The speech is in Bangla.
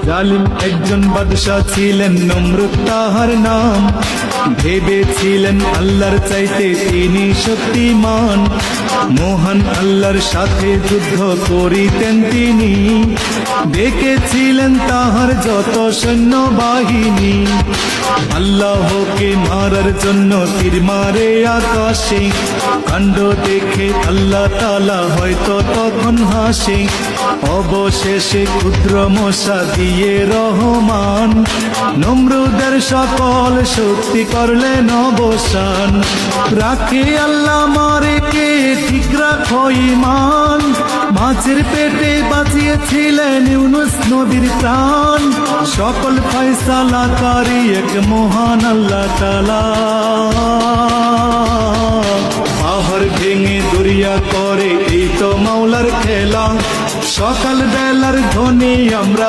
জালিম একজন বাদশা ছিলেন, নমরুদ তাহার নাম। ভেবেছিলেন আল্লাহর চাইতে তিনি শক্তিমান, মহান আল্লাহর সাথে যুদ্ধ করিতেন তিনি। দেখেছিলেন তাহার যত সৈন্য বাহিনী, আল্লাহকে মারার জন্য তীর মারে আকাশে। কাণ্ড দেখে আল্লাহ তাআলা হয়তো তখন হাসে। অবশেষে ক্ষুদ্র মশা দিয়ে রহমান নমরুদের সকল শক্তি করলেন অবসান। রাখে আল্লাহ মারে কে ঠিক রাখো ঈমান, মাছের পেটে বাঁচিয়েছিলেন ইউনুস নবীর প্রাণ। সকল ফয়সালাকারী এক মহান আল্লাহ তাআলা, পাহাড় ভেঙে দরিয়া করে এই তো মাওলার খেলা। সকাল বেলার ধ্বনি আমরা